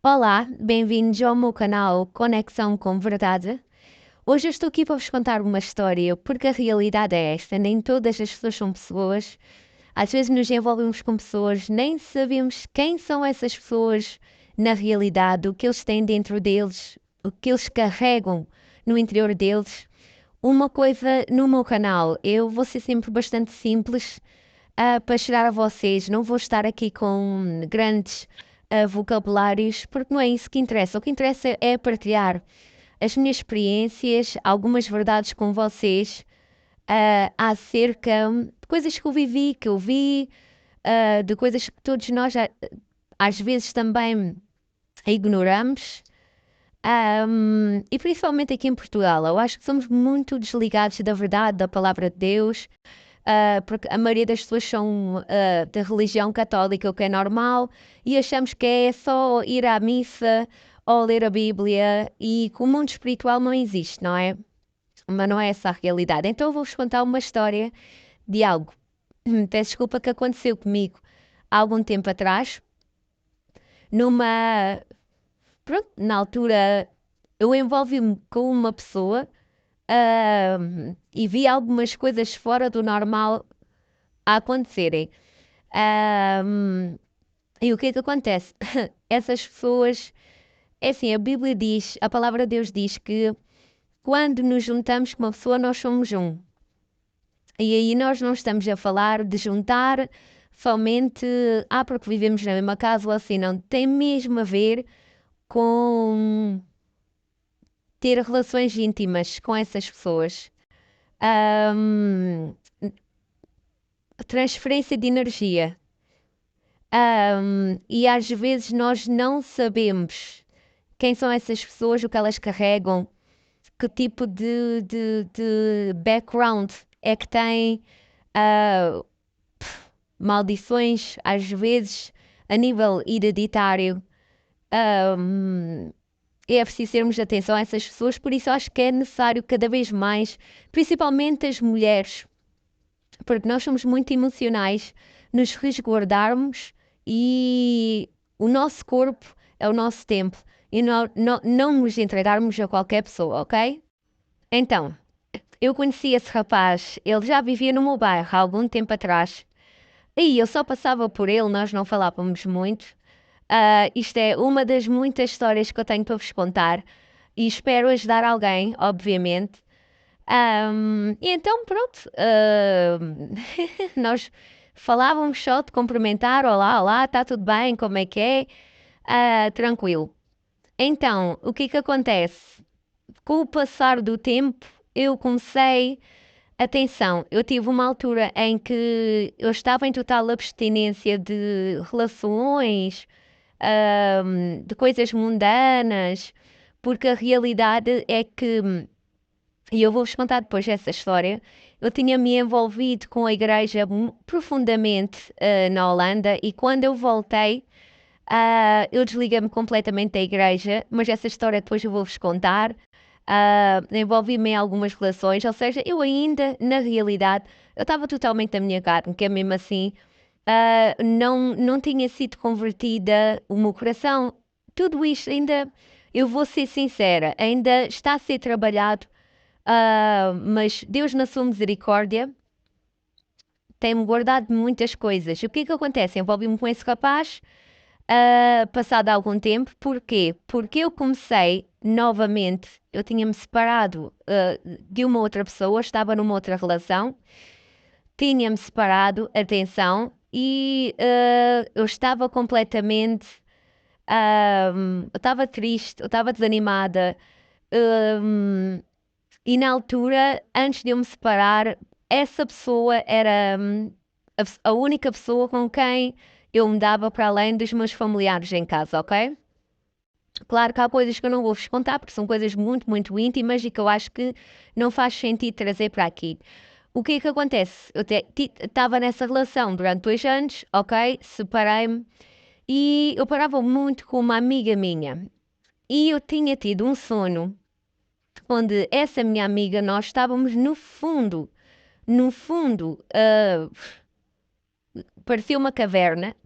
Olá, bem-vindos ao meu canal Conexão com Verdade. Hoje eu estou aqui para vos contar uma história, porque a realidade é esta: nem todas as pessoas são pessoas. Às vezes nos envolvemos com pessoas, nem sabemos quem são essas pessoas na realidade, o que eles têm dentro deles, o que eles carregam no interior deles. Uma coisa no meu canal, eu vou ser sempre bastante simples para chegar a vocês. Não vou estar aqui com grandes vocabulários, porque não é isso que interessa. O que interessa é partilhar as minhas experiências, algumas verdades com vocês acerca de coisas que eu vivi, que eu vi, de coisas que todos nós às vezes também ignoramos. E principalmente aqui em Portugal, eu acho que somos muito desligados da verdade, da palavra de Deus, porque a maioria das pessoas são da religião católica, o que é normal, e achamos que é só ir à missa ou ler a Bíblia e que o mundo espiritual não existe, não é? Mas não é essa a realidade. Então eu vou-vos contar uma história de algo, peço desculpa, que aconteceu comigo há algum tempo atrás, numa. Pronto, na altura eu envolvi-me com uma pessoa e vi algumas coisas fora do normal a acontecerem. Ahm, e o que é que acontece? Essas pessoas, é assim, a Bíblia diz, a palavra de Deus diz que quando nos juntamos com uma pessoa, nós somos um. E aí nós não estamos a falar de juntar somente, porque vivemos na mesma casa ou assim, não. Tem mesmo a ver com ter relações íntimas com essas pessoas. Ahm, transferência de energia. E às vezes nós não sabemos quem são essas pessoas, o que elas carregam, que tipo de background é que têm, ah, maldições, às vezes a nível hereditário. Ahm, é preciso termos atenção a essas pessoas, por isso acho que é necessário cada vez mais, principalmente as mulheres, porque nós somos muito emocionais, nos resguardarmos e o nosso corpo é o nosso templo e não nos entregarmos a qualquer pessoa, ok? Então, eu conheci esse rapaz, ele já vivia no meu bairro há algum tempo atrás e eu só passava por ele, nós não falávamos muito. Isto é uma das muitas histórias que eu tenho para vos contar e espero ajudar alguém, obviamente. E então, pronto, nós falávamos só de cumprimentar: olá, olá, está tudo bem, como é que é? Tranquilo. Então, o que acontece? Com o passar do tempo, eu comecei. Atenção, eu tive uma altura em que eu estava em total abstinência de relações, de coisas mundanas, porque a realidade é que, e eu vou-vos contar depois essa história, eu tinha me envolvido com a igreja profundamente na Holanda e quando eu voltei, eu desliguei-me completamente da igreja, mas essa história depois eu vou-vos contar. Envolvi-me em algumas relações, ou seja, eu ainda, na realidade, eu estava totalmente na minha carne, que é mesmo assim, não tinha sido convertida o meu coração. Tudo isto ainda, eu vou ser sincera, ainda está a ser trabalhado, mas Deus, na sua misericórdia, tem-me guardado muitas coisas. O que é que acontece? Envolvi-me com esse rapaz, passado algum tempo. Porquê? Porque eu comecei novamente, eu tinha-me separado, de uma outra pessoa, estava numa outra relação, tinha-me separado, atenção, e eu estava completamente, eu estava triste, eu estava desanimada, hum, e na altura, antes de eu me separar, essa pessoa era a única pessoa com quem eu me dava para além dos meus familiares em casa, ok? Claro que há coisas que eu não vou vos contar porque são coisas muito, muito íntimas e que eu acho que não faz sentido trazer para aqui. O que é que acontece? Eu estava nessa relação durante 2 anos, ok? Separei-me e eu parava muito com uma amiga minha. E eu tinha tido um sono onde essa minha amiga, nós estávamos no fundo, parecia uma caverna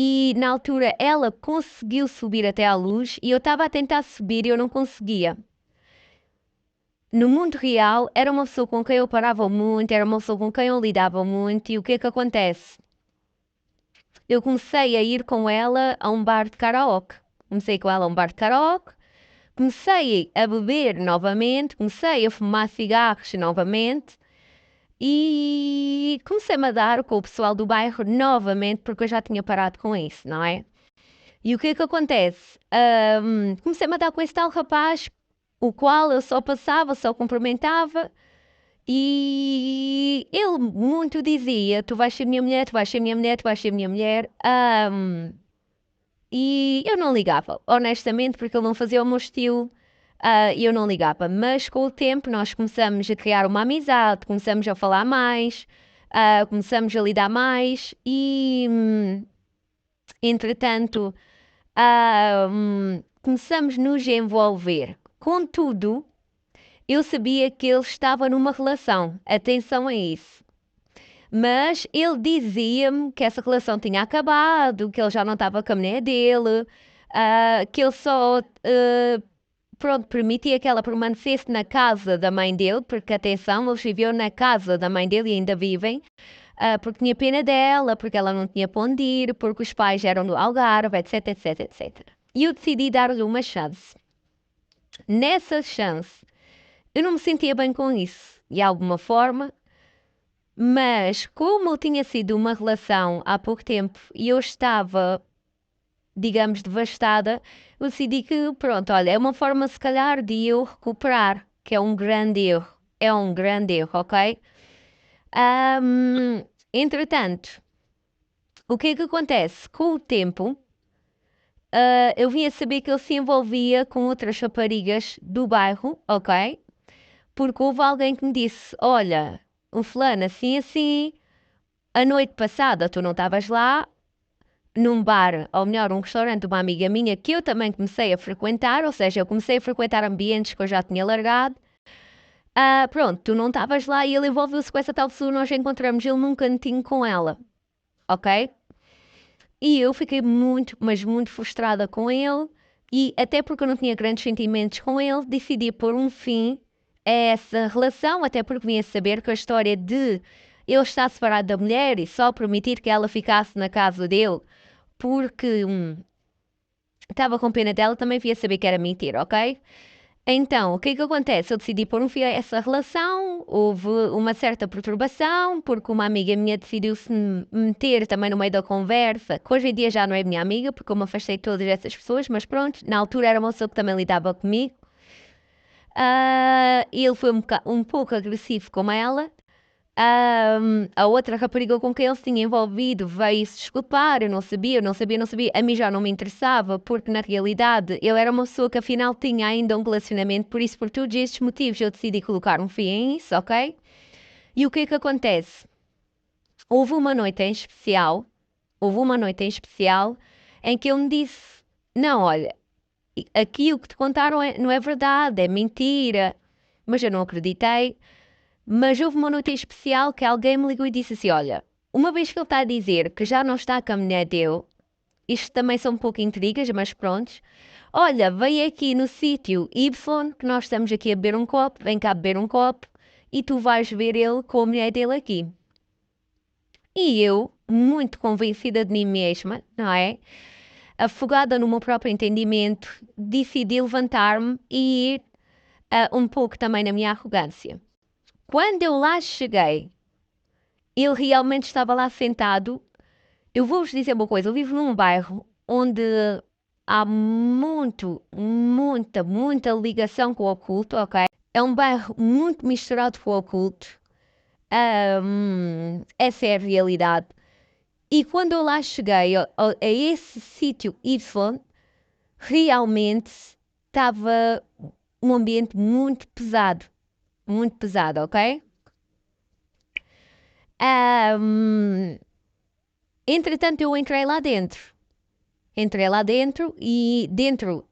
e na altura ela conseguiu subir até à luz e eu estava a tentar subir e eu não conseguia. No mundo real, era uma pessoa com quem eu parava muito, era uma pessoa com quem eu lidava muito, e o que é que acontece? Eu comecei a ir com ela a um bar de karaoke. Comecei com ela a um bar de karaoke, comecei a beber novamente, comecei a fumar cigarros novamente e comecei-me a dar com o pessoal do bairro novamente, porque eu já tinha parado com isso, não é? E o que é que acontece? Comecei-me a dar com esse tal rapaz, o qual eu só passava, só cumprimentava, e ele muito dizia: Tu vais ser minha mulher, tu vais ser minha mulher, tu vais ser minha mulher. E eu não ligava, honestamente, porque ele não fazia o meu estilo. E eu não ligava, mas com o tempo nós começamos a criar uma amizade, começamos a falar mais, começamos a lidar mais e, entretanto, começamos a nos envolver. Contudo, eu sabia que ele estava numa relação, atenção a isso. Mas ele dizia-me que essa relação tinha acabado, que ele já não estava com a mulher dele, que ele só, pronto, permitia que ela permanecesse na casa da mãe dele, porque atenção, eles viviam na casa da mãe dele e ainda vivem, porque tinha pena dela, porque ela não tinha para onde ir, porque os pais eram do Algarve, etc, etc, etc. E eu decidi dar-lhe uma chance. Nessa chance, eu não me sentia bem com isso, de alguma forma, mas como tinha sido uma relação há pouco tempo e eu estava, digamos, devastada, eu decidi que, pronto, olha, é uma forma se calhar de eu recuperar, que é um grande erro. É um grande erro, ok? Entretanto, o que é que acontece? Com o tempo, eu vim a saber que ele se envolvia com outras raparigas do bairro, ok? Porque houve alguém que me disse: Olha, o fulano assim assim, a noite passada tu não estavas lá, num bar, ou melhor, um restaurante de uma amiga minha que eu também comecei a frequentar, ou seja, eu comecei a frequentar ambientes que eu já tinha largado. Pronto, tu não estavas lá e ele envolveu-se com essa tal pessoa, nós encontramos ele num cantinho com ela, ok? E eu fiquei muito, mas muito frustrada com ele, e até porque eu não tinha grandes sentimentos com ele, decidi pôr um fim a essa relação, até porque vinha saber que a história de ele estar separado da mulher e só permitir que ela ficasse na casa dele porque estava com pena dela, também via saber que era mentira, ok? Então, o que é que acontece? Eu decidi pôr um fim a essa relação, houve uma certa perturbação, porque uma amiga minha decidiu se meter também no meio da conversa, que hoje em dia já não é minha amiga, porque eu me afastei de todas essas pessoas, mas pronto, na altura era uma pessoa que também lidava comigo. Ele foi um pouco agressivo com ela, a outra rapariga com quem ele se tinha envolvido veio se desculpar. Eu não sabia, eu não sabia, não sabia. A mim já não me interessava, porque na realidade eu era uma pessoa que afinal tinha ainda um relacionamento, por isso, por todos estes motivos, eu decidi colocar um fim a isso, ok? E o que é que acontece? Houve uma noite em especial, houve uma noite em especial em que ele me disse: Não, olha, aqui o que te contaram não é verdade, é mentira. Mas eu não acreditei. Mas houve uma noite em especial que alguém me ligou e disse assim: Olha, uma vez que ele está a dizer que já não está com a mulher dele, isto também são um pouco intrigas, mas prontos. Olha, vem aqui no sítio Y, que nós estamos aqui a beber um copo, vem cá beber um copo e tu vais ver ele com a mulher dele aqui. E eu, muito convencida de mim mesma, não é? Afogada no meu próprio entendimento, decidi levantar-me e ir um pouco também na minha arrogância. Quando eu lá cheguei, ele realmente estava lá sentado. Eu vou-vos dizer uma coisa: eu vivo num bairro onde há muita ligação com o oculto, ok? É um bairro muito misturado com o oculto. Essa é a realidade. E quando eu lá cheguei a esse sítio Y, realmente estava um ambiente muito pesado, ok? Ahm, Entretanto, eu entrei lá dentro. Entrei lá dentro e dentro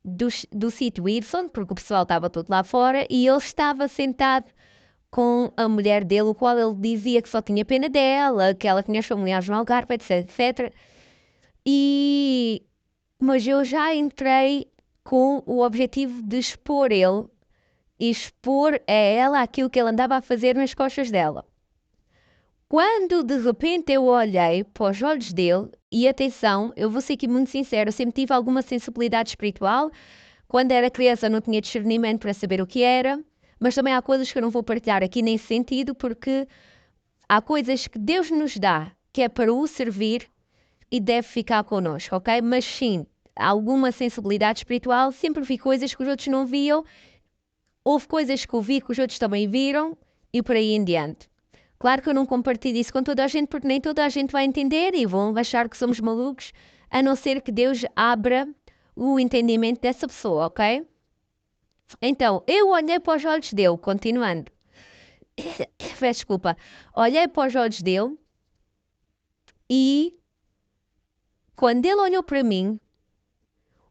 do sítio Y, porque o pessoal estava todo lá fora, e ele estava sentado com a mulher dele, o qual ele dizia que só tinha pena dela, que ela tinha as familiares no Algarve, etc, etc. Mas eu já entrei com o objetivo de expor ele e expor a ela aquilo que ele andava a fazer nas costas dela. Quando de repente eu olhei para os olhos dele, e atenção, eu vou ser aqui muito sincera, eu sempre tive alguma sensibilidade espiritual. Quando era criança não tinha discernimento para saber o que era, mas também há coisas que eu não vou partilhar aqui nesse sentido, porque há coisas que Deus nos dá que é para o servir e deve ficar connosco, ok? Mas sim, alguma sensibilidade espiritual, sempre vi coisas que os outros não viam, houve coisas que eu vi que os outros também viram e por aí em diante. Claro que eu não compartilho isso com toda a gente, porque nem toda a gente vai entender e vão achar que somos malucos, a não ser que Deus abra o entendimento dessa pessoa, ok? Então, eu olhei para os olhos dele, continuando. Peço desculpa. Olhei para os olhos dele e, quando ele olhou para mim,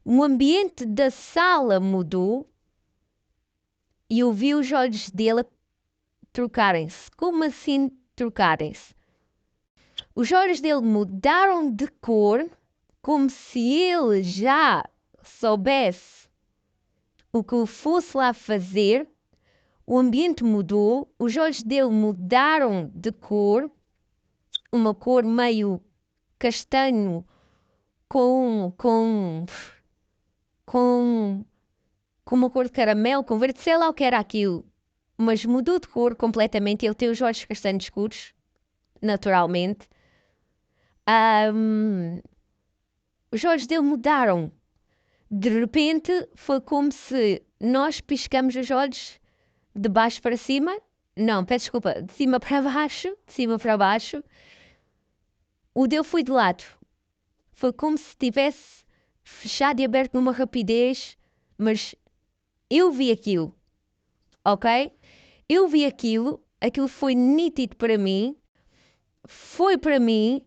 o ambiente da sala mudou e eu vi os olhos dele trocarem-se. Como assim trocarem-se? Os olhos dele mudaram de cor, como se ele já soubesse o que eu fosse lá fazer. O ambiente mudou, os olhos dele mudaram de cor, uma cor meio castanho com, com, com uma cor de caramelo, com verde, sei lá o que era aquilo. Mas mudou de cor completamente. Ele tem os olhos castanhos escuros, naturalmente. Os olhos dele mudaram. De repente, foi como se nós piscamos os olhos de baixo para cima. Não, peço desculpa, de cima para baixo, de cima para baixo. O dele foi de lado. Foi como se tivesse fechado e aberto numa rapidez, mas eu vi aquilo, ok? Eu vi aquilo, aquilo foi nítido para mim, foi para mim,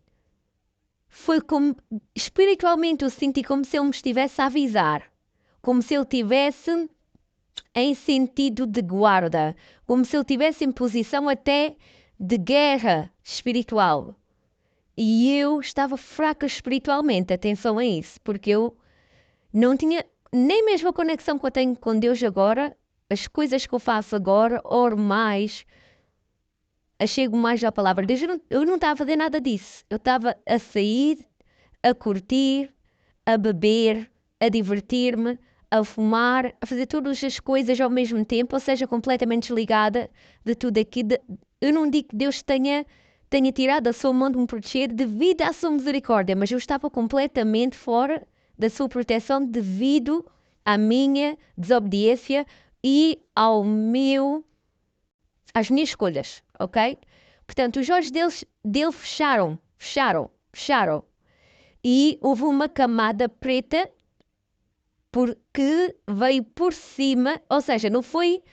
foi como, espiritualmente eu senti como se ele me estivesse a avisar, como se ele tivesse em sentido de guarda, como se ele tivesse em posição até de guerra espiritual. E eu estava fraca espiritualmente, atenção a isso, porque eu não tinha nem mesmo a conexão que eu tenho com Deus agora, as coisas que eu faço agora, oro mais, achego mais à palavra de Deus. Eu não estava a fazer nada disso. Eu estava a sair, a curtir, a beber, a divertir-me, a fumar, a fazer todas as coisas ao mesmo tempo, ou seja, completamente desligada de tudo aqui. Eu não digo que Deus tenha tirado a sua mão de me proteger devido à sua misericórdia, mas eu estava completamente fora da sua proteção devido à minha desobediência e às minhas escolhas, ok? Portanto, os olhos dele fecharam. E houve uma camada preta porque veio por cima, ou seja, não foi.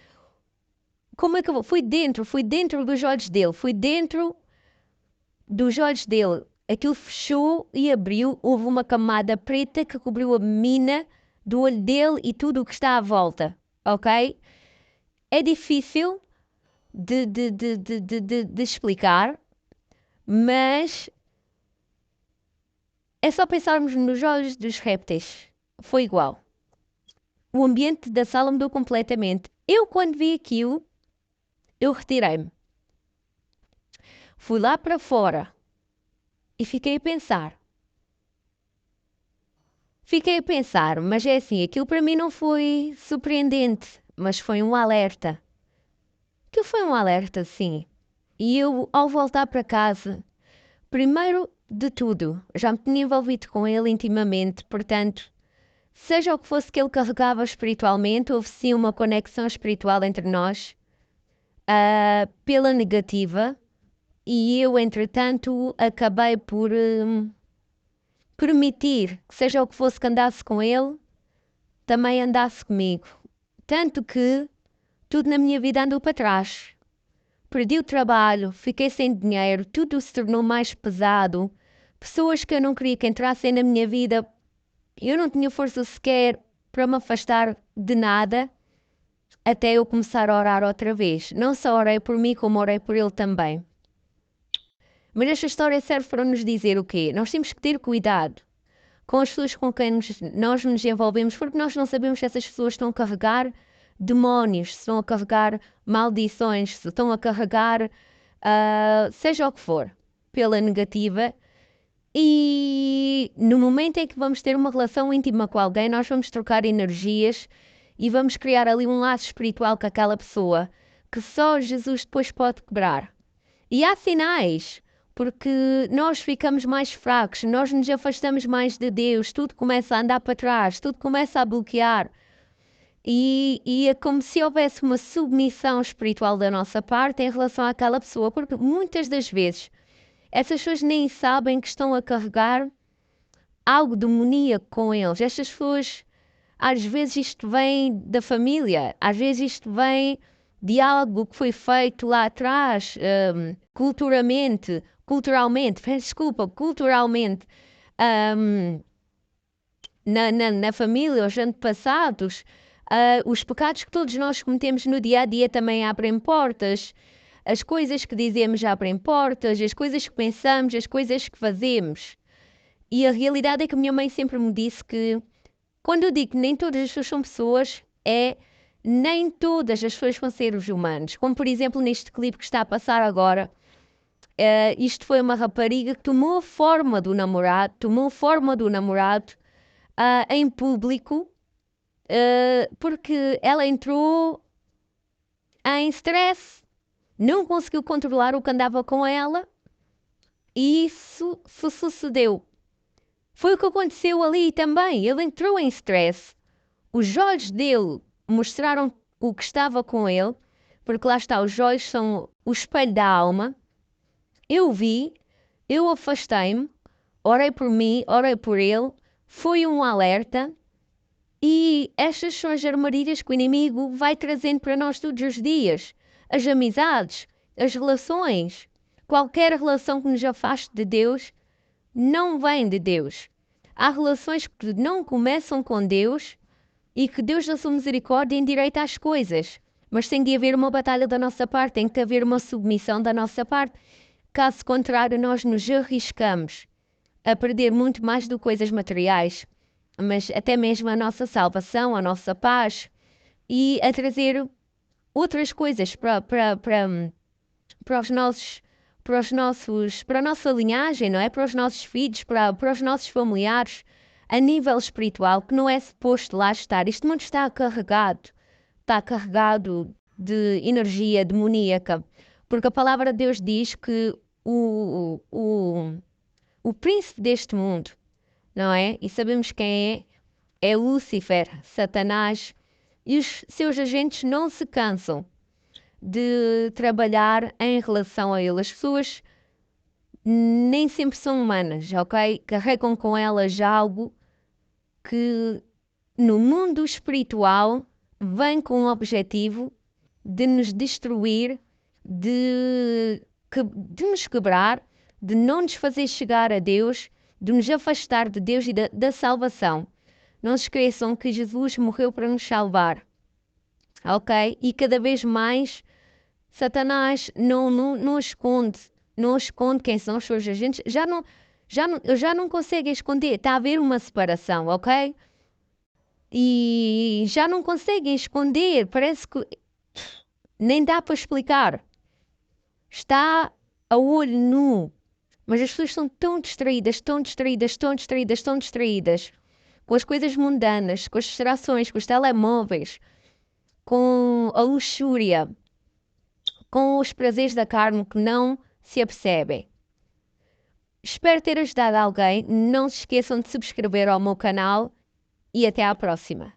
Como é que eu vou? Foi dentro dos olhos dele, foi dentro dos olhos dele. Aquilo fechou e abriu, houve uma camada preta que cobriu a mina do olho dele e tudo o que está à volta, ok? É difícil de explicar, mas é só pensarmos nos olhos dos répteis. Foi igual. O ambiente da sala mudou completamente. Eu, quando vi aquilo, eu retirei-me. Fui lá para fora e fiquei a pensar. Fiquei a pensar, mas é assim, aquilo para mim não foi surpreendente, mas foi um alerta. Aquilo foi um alerta, sim. E eu, ao voltar para casa, primeiro de tudo, já me tinha envolvido com ele intimamente, portanto, seja o que fosse que ele carregava espiritualmente, houve sim uma conexão espiritual entre nós, pela negativa, e eu, entretanto, acabei por permitir que, seja o que fosse que andasse com ele, também andasse comigo. Tanto que tudo na minha vida andou para trás. Perdi o trabalho, fiquei sem dinheiro, tudo se tornou mais pesado. Pessoas que eu não queria que entrassem na minha vida, eu não tinha força sequer para me afastar de nada, até eu começar a orar outra vez. Não só orei por mim, como orei por ele também. Mas esta história serve para nos dizer o quê? Nós temos que ter cuidado com as pessoas com quem nós nos envolvemos, porque nós não sabemos se essas pessoas estão a carregar demónios, se estão a carregar maldições, se estão a carregar seja o que for, pela negativa. E no momento em que vamos ter uma relação íntima com alguém, nós vamos trocar energias e vamos criar ali um laço espiritual com aquela pessoa que só Jesus depois pode quebrar. E há sinais, porque nós ficamos mais fracos, nós nos afastamos mais de Deus, tudo começa a andar para trás, tudo começa a bloquear. E é como se houvesse uma submissão espiritual da nossa parte em relação àquela pessoa, porque muitas das vezes essas pessoas nem sabem que estão a carregar algo demoníaco com eles. Estas pessoas, às vezes isto vem da família, às vezes isto vem de algo que foi feito lá atrás, culturalmente, na família, os antepassados, os pecados que todos nós cometemos no dia a dia também abrem portas. As coisas que dizemos abrem portas, as coisas que pensamos, as coisas que fazemos. E a realidade é que a minha mãe sempre me disse que, quando eu digo que nem todas as pessoas são pessoas, nem todas as pessoas são seres humanos. Como, por exemplo, neste clipe que está a passar agora, isto foi uma rapariga que tomou a forma do namorado, em público, porque ela entrou em stress, não conseguiu controlar o que andava com ela e isso se sucedeu. Foi o que aconteceu ali também. Ele entrou em stress. Os olhos dele mostraram o que estava com ele, porque lá está, os olhos são o espelho da alma. Eu vi, eu afastei-me, orei por mim, orei por ele, foi um alerta. E estas são as armadilhas que o inimigo vai trazendo para nós todos os dias. As amizades, as relações. Qualquer relação que nos afaste de Deus não vem de Deus. Há relações que não começam com Deus e que Deus, da sua misericórdia, endireita as coisas. Mas tem de haver uma batalha da nossa parte, tem que haver uma submissão da nossa parte. Caso contrário, nós nos arriscamos a perder muito mais do que coisas materiais, mas até mesmo a nossa salvação, a nossa paz e a trazer outras coisas para a nossa linhagem, não é? Para os nossos filhos, para os nossos familiares, a nível espiritual, que não é suposto lá estar. Este mundo está carregado de energia demoníaca, porque a palavra de Deus diz que o príncipe deste mundo, não é? E sabemos quem é Lúcifer, Satanás, e os seus agentes não se cansam de trabalhar em relação a ele. As pessoas nem sempre são humanas, ok? Carregam com elas algo que no mundo espiritual vem com o objetivo de nos destruir, de nos quebrar, de não nos fazer chegar a Deus, de nos afastar de Deus e da salvação. Não se esqueçam que Jesus morreu para nos salvar, ok? E cada vez mais Satanás não esconde quem são os seus agentes, já não consegue esconder, está a haver uma separação, ok? E já não conseguem esconder, parece que nem dá para explicar. Está a olho nu, mas as pessoas são tão distraídas com as coisas mundanas, com as distrações, com os telemóveis, com a luxúria, com os prazeres da carne que não se apercebem. Espero ter ajudado alguém. Não se esqueçam de subscrever ao meu canal e até à próxima.